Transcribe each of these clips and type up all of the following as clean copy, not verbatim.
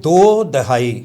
2/2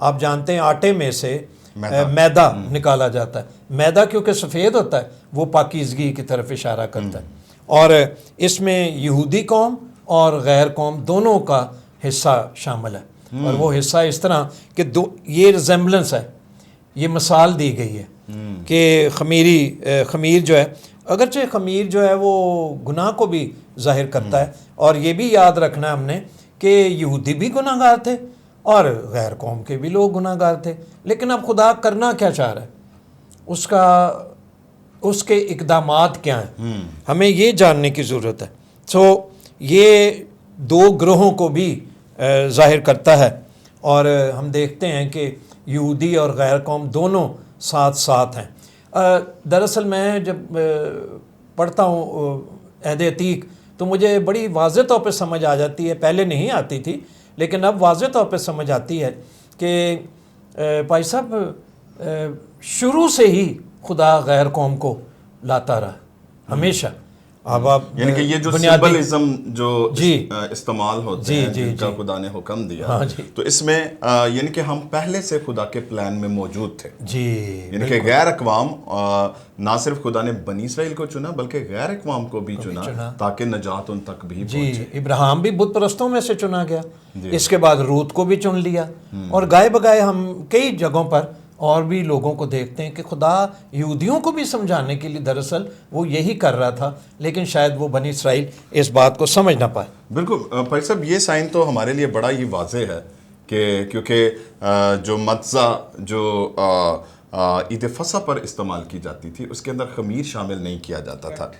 آپ جانتے ہیں آٹے میں سے میدا نکالا جاتا ہے. میدا کیونکہ سفید ہوتا ہے وہ پاکیزگی کی طرف اشارہ کرتا ہے. اور اس میں یہودی قوم اور غیر قوم دونوں کا حصہ شامل ہے. اور وہ حصہ اس طرح کہ یہ ریزمبلنس ہے, یہ مثال دی گئی ہے کہ خمیر جو ہے, اگرچہ خمیر جو ہے وہ گناہ کو بھی ظاہر کرتا ہے, اور یہ بھی یاد رکھنا ہے ہم نے کہ یہودی بھی گناہ گار تھے اور غیر قوم کے بھی لوگ گناہ گار تھے. لیکن اب خدا کرنا کیا چاہ رہا ہے, اس کے اقدامات کیا ہیں, ہمیں یہ جاننے کی ضرورت ہے. یہ دو گروہوں کو بھی ظاہر کرتا ہے, اور ہم دیکھتے ہیں کہ یہودی اور غیر قوم دونوں ساتھ ساتھ ہیں. دراصل میں جب پڑھتا ہوں عہد عتیق تو مجھے بڑی واضح طور پہ سمجھ آ جاتی ہے, پہلے نہیں آتی تھی لیکن اب واضح طور پہ سمجھ آتی ہے کہ بھائی صاحب شروع سے ہی خدا غیر قوم کو لاتا رہا ہمیشہ. اب آپ یعنی کہ یہ جو سمبلزم جو استعمال ہوتے ہیں جن کا خدا نے حکم دیا, تو اس میں یعنی کہ ہم پہلے سے خدا کے پلان میں موجود تھے. یعنی کہ غیر اقوام نہ صرف خدا نے بنی اسرائیل کو چنا بلکہ غیر اقوام کو بھی چنا تاکہ نجات ان تک بھی پہنچے. ابراہیم بھی بت پرستوں میں سے چنا گیا, اس کے بعد روت کو بھی چن لیا, اور گائے بگائے ہم کئی جگہوں پر اور بھی لوگوں کو دیکھتے ہیں کہ خدا یہودیوں کو بھی سمجھانے کے لیے دراصل وہ یہی کر رہا تھا, لیکن شاید وہ بنی اسرائیل اس بات کو سمجھ نہ پائے. بالکل بھائی صاحب, یہ سائن تو ہمارے لیے بڑا ہی واضح ہے کہ کیونکہ جو متزہ جو عید فصح پر استعمال کی جاتی تھی اس کے اندر خمیر شامل نہیں کیا جاتا تھا,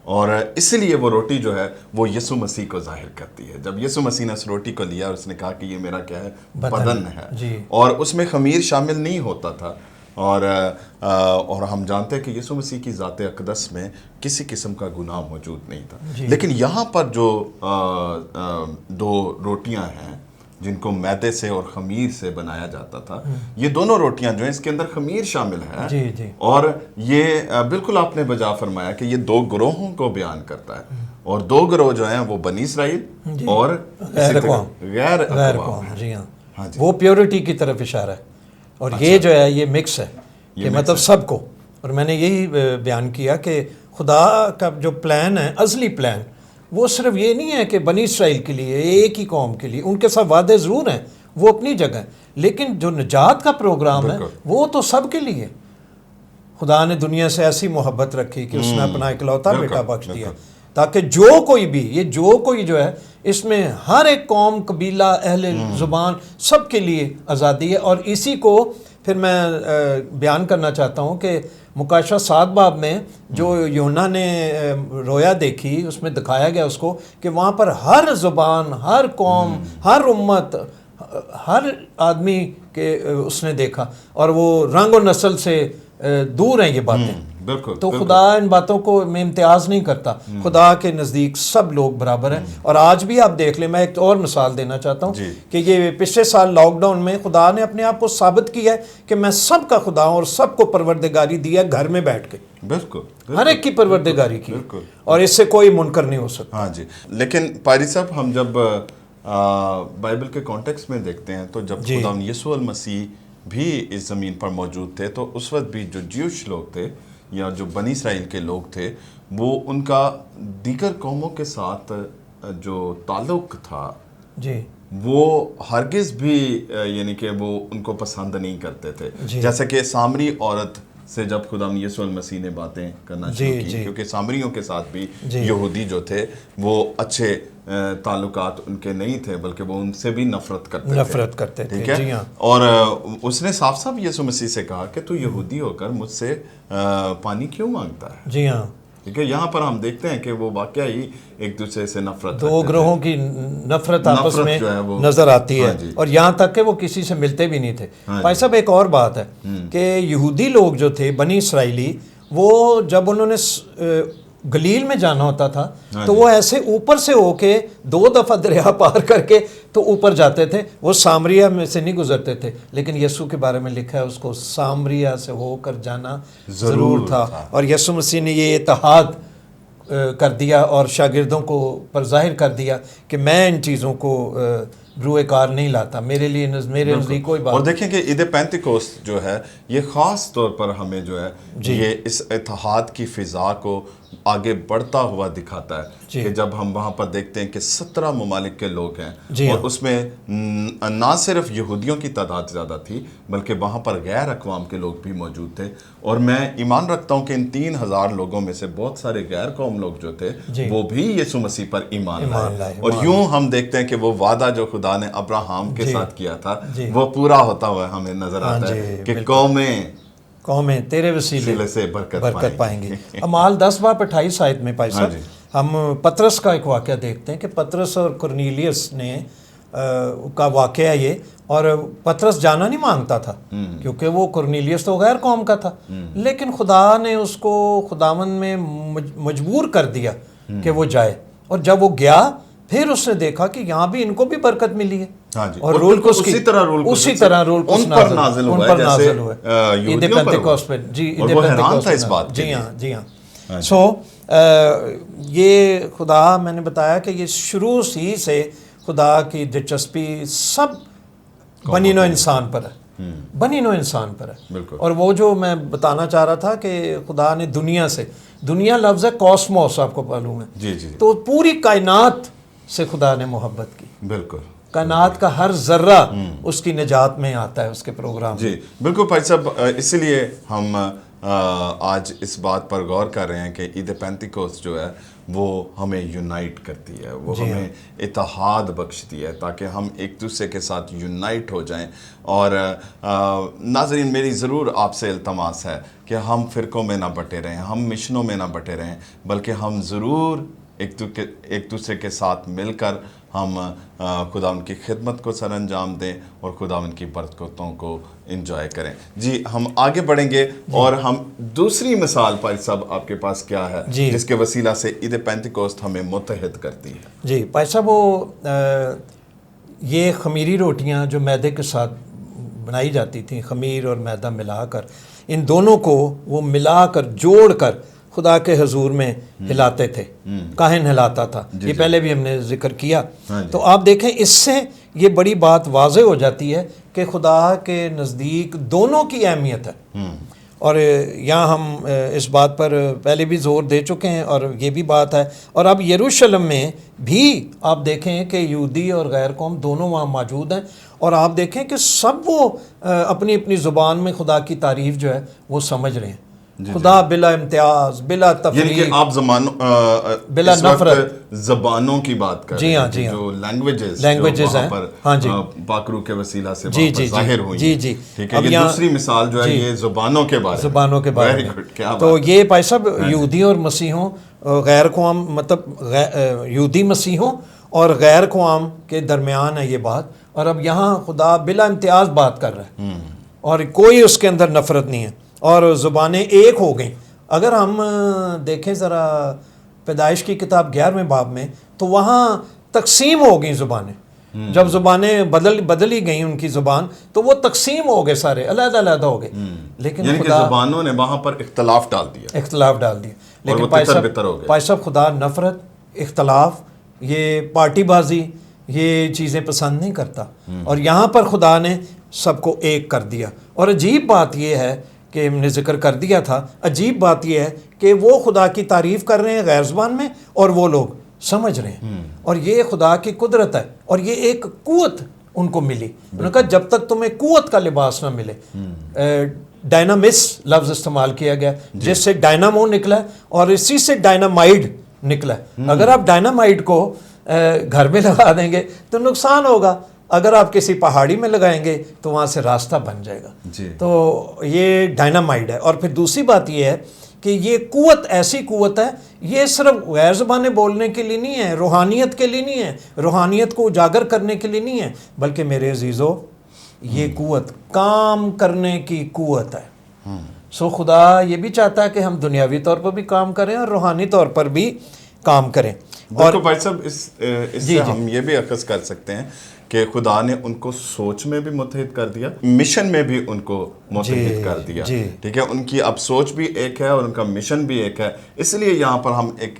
اور اس لیے وہ روٹی جو ہے وہ یسوع مسیح کو ظاہر کرتی ہے. جب یسوع مسیح نے اس روٹی کو لیا اور اس نے کہا کہ یہ میرا کیا ہے, بدن ہے, اور اس میں خمیر شامل نہیں ہوتا تھا, اور ہم جانتے ہیں کہ یسوع مسیح کی ذات اقدس میں کسی قسم کا گناہ موجود نہیں تھا. لیکن یہاں پر جو دو روٹیاں ہیں جن کو میدے سے اور خمیر سے بنایا جاتا تھا, یہ دونوں روٹیاں جو ہیں اس کے اندر خمیر شامل ہے, اور یہ بالکل آپ نے بجا فرمایا کہ یہ دو گروہوں کو بیان کرتا ہے, اور دو گروہ جو ہیں وہ بنی اسرائیل اور غیر اقوام. جی ہاں, وہ پیورٹی کی طرف اشارہ ہے, اور یہ جو ہے یہ مکس ہے کہ مطلب سب کو. اور میں نے یہی بیان کیا کہ خدا کا جو پلان ہے, ازلی پلان, وہ صرف یہ نہیں ہے کہ بنی اسرائیل کے لیے, ایک ہی قوم کے لیے. ان کے ساتھ وعدے ضرور ہیں, وہ اپنی جگہ ہیں, لیکن جو نجات کا پروگرام ہے وہ تو سب کے لیے. خدا نے دنیا سے ایسی محبت رکھی کہ اس نے اپنا اکلوتا بیٹا بخش دیا تاکہ جو کوئی جو ہے اس میں ہر ایک قوم, قبیلہ, اہل زبان سب کے لیے آزادی ہے. اور اسی کو پھر میں بیان کرنا چاہتا ہوں کہ مکاشفہ 7 باب میں جو یونا نے رویا دیکھی اس میں دکھایا گیا اس کو کہ وہاں پر ہر زبان, ہر قوم, ہر امت, ہر آدمی کے اس نے دیکھا, اور وہ رنگ و نسل سے دور ہیں یہ باتیں. تو خدا ان باتوں کو میں امتیاز نہیں کرتا, خدا کے نزدیک سب لوگ برابر ہیں. اور آج بھی آپ دیکھ لیں, میں ایک اور مثال دینا چاہتا ہوں کہ یہ پچھلے سال لاک ڈاؤن میں خدا نے اپنے آپ کو ثابت کیا ہے کہ میں سب کا خدا ہوں اور سب کو پروردگاری دیا گھر میں بیٹھ کے. بالکل ہر ایک کی پروردگاری کی, اور اس سے کوئی منکر نہیں ہو سکتا. ہاں جی, لیکن پاری صاحب ہم جب بائبل کے کانٹیکسٹ میں دیکھتے ہیں تو جب خدا یسوع المسیح بھی اس زمین پر موجود تھے تو اس وقت بھی جو جیوش لوگ تھے یا جو بنی اسرائیل کے لوگ تھے, وہ ان کا دیگر قوموں کے ساتھ جو تعلق تھا وہ ہرگز بھی یعنی کہ وہ ان کو پسند نہیں کرتے تھے. جیسے کہ سامری عورت سے جب خدا یسوع المسیح نے باتیں کرنا شروع کی, کیونکہ سامریوں کے ساتھ بھی یہودی جو تھے وہ اچھے تعلقات ان کے نہیں تھے, بلکہ وہ ان سے بھی نفرت کرتے تھے. ٹھیک ہے, اور اس نے صاف صاف یسوع مسیح سے کہا کہ تو یہودی ہو کر مجھ سے پانی کیوں مانگتا ہے. جی ہاں, ٹھیک ہے, یہاں پر ہم دیکھتے ہیں کہ وہ واقعہ ہی ایک دوسرے سے نفرت, دو گروہوں کی نفرت آپس میں نظر آتی ہے, اور یہاں تک کہ وہ کسی سے ملتے بھی نہیں تھے. بھائی صاحب ایک اور بات ہے کہ یہودی لوگ جو تھے بنی اسرائیلی, وہ جب انہوں نے گلیل میں جانا ہوتا تھا تو وہ ایسے اوپر سے ہو کے 2 دفعہ دریا پار کر کے تو اوپر جاتے تھے, وہ سامریا میں سے نہیں گزرتے تھے. لیکن یسوع کے بارے میں لکھا ہے اس کو سامریا سے ہو کر جانا ضرور تھا, اور یسوع مسیح نے یہ اتحاد کر دیا اور شاگردوں کو پر ظاہر کر دیا کہ میں ان چیزوں کو روئے کار نہیں لاتا میرے لیے، میرے نزدیک کوئی بات. اور دیکھیں کہ عید پینتیکوست جو ہے یہ خاص طور پر ہمیں جو ہے یہ اس اتحاد کی فضا کو آگے بڑھتا ہوا دکھاتا ہے کہ جب ہم وہاں پر دیکھتے ہیں کہ 17 ممالک کے لوگ ہیں اور اس میں نہ صرف یہودیوں کی تعداد زیادہ تھی بلکہ وہاں پر غیر اقوام کے لوگ بھی موجود تھے. اور میں ایمان رکھتا ہوں کہ ان 3000 لوگوں میں سے بہت سارے غیر قوم لوگ جو تھے وہ بھی یسوع مسیح پر ایمان لائے. اور یوں ہم دیکھتے ہیں کہ وہ وعدہ جو خدا نے ابراہیم کے ساتھ کیا تھا وہ پورا ہوتا ہوا ہمیں نظر آتا ہے کہ قومیں تیرے وسیلے سے برکت پائیں گی. اعمال 10 باب 28 آیت میں بھائی صاحب ہم پطرس کا ایک واقعہ دیکھتے ہیں کہ پطرس اور کرنیلیس نے کا واقعہ یہ، اور پطرس جانا نہیں مانگتا تھا کیونکہ وہ کرنیلیس تو غیر قوم کا تھا، لیکن خدا نے اس کو خداوند میں مجبور کر دیا کہ وہ جائے. اور جب وہ گیا پھر اس نے دیکھا کہ یہاں بھی ان کو بھی برکت ملی ہے. اور رول قدس اسی طرح رول قدس نازل ہوا عید پینتیکوست پہ. جی عید پینتیکوست. جی ہاں. سو یہ خدا، میں نے بتایا کہ یہ شروع ہی سے خدا کی دلچسپی سب بنی نوع انسان پر ہے، بنی نوع انسان پر ہے. اور وہ جو میں بتانا چاہ رہا تھا کہ خدا نے دنیا لفظ ہے کوسموس، آپ کو معلوم ہے، تو پوری کائنات سے خدا نے محبت کی. بالکل کائنات کا ہر ذرہ اس کی نجات میں آتا ہے اس کے پروگرام. جی بالکل بھائی صاحب، اسی لیے ہم آج اس بات پر غور کر رہے ہیں کہ عید پینتیکوست جو ہے وہ ہمیں یونائٹ کرتی ہے، وہ ہمیں اتحاد بخشتی ہے تاکہ ہم ایک دوسرے کے ساتھ یونائٹ ہو جائیں. اور ناظرین، میری ضرور آپ سے التماس ہے کہ ہم فرقوں میں نہ بٹے رہیں، ہم مشنوں میں نہ بٹے رہیں، بلکہ ہم ضرور ایک دوسرے کے ساتھ مل کر ہم خدا ان کی خدمت کو سر انجام دیں اور خدا ان کی برکتوں کو انجوائے کریں. جی ہم آگے بڑھیں گے اور ہم دوسری مثال پائی صاحب آپ کے پاس کیا ہے جس کے وسیلہ سے عید پینتیکوست ہمیں متحد کرتی ہے؟ جی پائی صاحب، وہ یہ خمیری روٹیاں جو میدے کے ساتھ بنائی جاتی تھیں، خمیر اور میدہ ملا کر، ان دونوں کو وہ ملا کر جوڑ کر خدا کے حضور میں ہلاتے تھے. کاہن ہلاتا تھا، یہ پہلے بھی ہم نے ذکر کیا. تو آپ دیکھیں اس سے یہ بڑی بات واضح ہو جاتی ہے کہ خدا کے نزدیک دونوں کی اہمیت ہے. اور یہاں ہم اس بات پر پہلے بھی زور دے چکے ہیں اور یہ بھی بات ہے. اور اب یروشلم میں بھی آپ دیکھیں کہ یہودی اور غیر قوم دونوں وہاں موجود ہیں، اور آپ دیکھیں کہ سب وہ اپنی اپنی زبان میں خدا کی تعریف جو ہے وہ سمجھ رہے ہیں. خدا بلا امتیاز، بلا تفریق، یعنی کہ آپ بلا نفرت زبانوں کی بات کر رہے ہیں، جو لینگویجز ہیں پاک روح کے وسیلہ سے وہاں پر ظاہر ہوئی. ٹھیک ہے، یہ دوسری مثال جو ہے یہ زبانوں کے بارے میں. تو یہ بھائی صاحب یہودی اور مسیحوں، غیر قوم، مطلب یہودی مسیحوں اور غیر قوم کے درمیان ہے یہ بات. اور اب یہاں خدا بلا امتیاز بات کر رہا ہے اور کوئی اس کے اندر نفرت نہیں ہے، اور زبانیں ایک ہو گئیں. اگر ہم دیکھیں ذرا پیدائش کی کتاب 11ویں باب میں، تو وہاں تقسیم ہو گئیں زبانیں. جب زبانیں بدل ہی گئیں ان کی زبان، تو وہ تقسیم ہو گئے، سارے علیحدہ ہو گئے. لیکن یعنی کہ زبانوں نے وہاں پر اختلاف ڈال دیا. لیکن پائی صاحب خدا نفرت، اختلاف، یہ پارٹی بازی، یہ چیزیں پسند نہیں کرتا. اور یہاں پر خدا نے سب کو ایک کر دیا. اور عجیب بات یہ ہے کہ ہم نے ذکر کر دیا تھا، عجیب بات یہ ہے کہ وہ خدا کی تعریف کر رہے ہیں غیر زبان میں اور وہ لوگ سمجھ رہے ہیں. اور یہ خدا کی قدرت ہے، اور یہ ایک قوت ان کو ملی. انہوں نے کہا جب تک تمہیں قوت کا لباس نہ ملے، ڈائنامس لفظ استعمال کیا گیا، جس سے ڈائنامو نکلا ہے اور اسی سے ڈائنامائڈ نکلا ہے. اگر آپ ڈائنامائڈ کو گھر میں لگا دیں گے تو نقصان ہوگا، اگر آپ کسی پہاڑی میں لگائیں گے تو وہاں سے راستہ بن جائے گا. تو یہ ڈائنامائڈ ہے. اور پھر دوسری بات یہ ہے کہ یہ قوت ایسی قوت ہے، یہ صرف غیر زبانیں بولنے کے لیے نہیں ہے، روحانیت کے لیے نہیں ہے، روحانیت کو اجاگر کرنے کے لیے نہیں ہے، بلکہ میرے عزیزو یہ قوت کام کرنے کی قوت ہے. سو خدا یہ بھی چاہتا ہے کہ ہم دنیاوی طور پر بھی کام کریں اور روحانی طور پر بھی کام کریں. اور بھائی صاحب اس سے ہم یہ بھی اخذ کر سکتے ہیں کہ خدا نے ان کو سوچ میں بھی متحد کر دیا، مشن میں بھی ان کو متحد کر دیا. ٹھیک ہے، ان کی اب سوچ بھی ایک ہے اور ان کا مشن بھی ایک ہے. اس لیے یہاں پر ہم ایک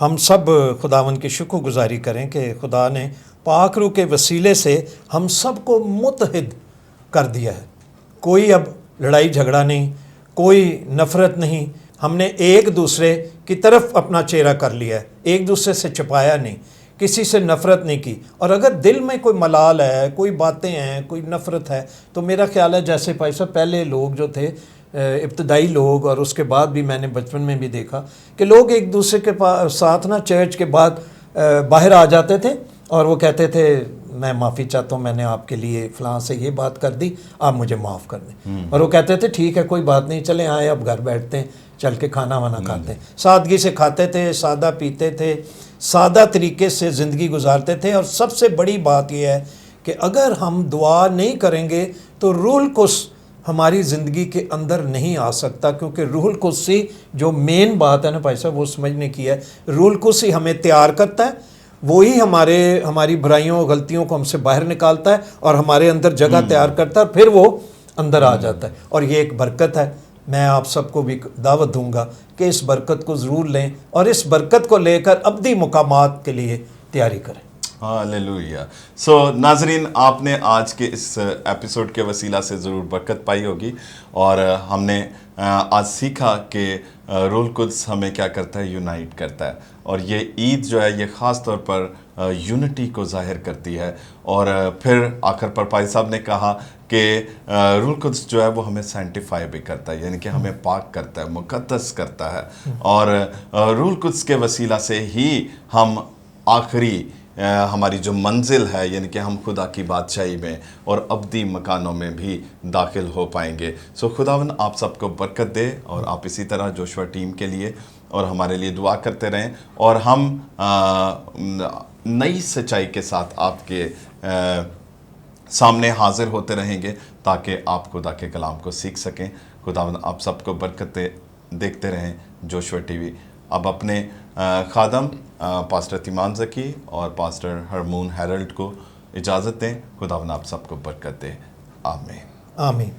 ہم سب خداوند کی شکر گزاری کریں کہ خدا نے پاک روح کے وسیلے سے ہم سب کو متحد کر دیا ہے. کوئی اب لڑائی جھگڑا نہیں, کوئی نفرت نہیں. ہم نے ایک دوسرے کی طرف اپنا چہرہ کر لیا ہے, ایک دوسرے سے چھپایا نہیں, کسی سے نفرت نہیں کی. اور اگر دل میں کوئی ملال ہے, کوئی باتیں ہیں, کوئی نفرت ہے, تو میرا خیال ہے جیسے بھائی صاحب پہلے لوگ جو تھے, ابتدائی لوگ, اور اس کے بعد بھی میں نے بچپن میں بھی دیکھا کہ لوگ ایک دوسرے کے ساتھ نا چرچ کے بعد باہر آ جاتے تھے اور وہ کہتے تھے میں معافی چاہتا ہوں, میں نے آپ کے لیے فلاں سے یہ بات کر دی, آپ مجھے معاف کر دیں. اور وہ کہتے تھے ٹھیک ہے کوئی بات نہیں, چلیں آئے اب گھر بیٹھتے ہیں, چل کے کھانا وانا کھاتے ہیں. سادگی سے کھاتے تھے, سادہ پیتے تھے, سادہ طریقے سے زندگی گزارتے تھے. اور سب سے بڑی بات یہ ہے کہ اگر ہم دعا نہیں کریں گے تو روح القدس ہماری زندگی کے اندر نہیں آ سکتا, کیونکہ روح القدس ہی جو مین بات ہے نا بھائی صاحب وہ سمجھنے کی ہے. روح القدس ہی ہمیں تیار کرتا ہے, وہی ہماری برائیوں غلطیوں کو ہم سے باہر نکالتا ہے اور ہمارے اندر جگہ تیار کرتا ہے, اور پھر وہ اندر آ جاتا ہے. اور یہ ایک برکت ہے. میں آپ سب کو بھی دعوت دوں گا کہ اس برکت کو ضرور لیں اور اس برکت کو لے کر ابدی مقامات کے لیے تیاری کریں. ہاللویا. سو ناظرین, آپ نے آج کے اس ایپیسوڈ کے وسیلہ سے ضرور برکت پائی ہوگی, اور ہم نے آج سیکھا کہ روح القدس ہمیں کیا کرتا ہے, یونائٹ کرتا ہے. اور یہ عید جو ہے یہ خاص طور پر یونٹی کو ظاہر کرتی ہے. اور پھر آخر پر پائی صاحب نے کہا کہ روح القدس جو ہے وہ ہمیں سینٹیفائی بھی کرتا ہے, یعنی کہ ہمیں پاک کرتا ہے, مقدس کرتا ہے. اور روح القدس کے وسیلہ سے ہی ہم آخری ہماری جو منزل ہے, یعنی کہ ہم خدا کی بادشاہی میں اور ابدی مکانوں میں بھی داخل ہو پائیں گے. سو خداوند آپ سب کو برکت دے, اور آپ اسی طرح جوشوا ٹیم کے لیے اور ہمارے لیے دعا کرتے رہیں, اور ہم نئی سچائی کے ساتھ آپ کے سامنے حاضر ہوتے رہیں گے تاکہ آپ خدا کے کلام کو سیکھ سکیں. خداوند آپ سب کو برکت دیکھتے رہیں جوشوا ٹی وی. اب اپنے خادم پاسٹر تیمان زکی اور پاسٹر ہرمون ہیرلڈ کو اجازت دیں. خداوند آپ سب کو برکت دے. آمین. آمین.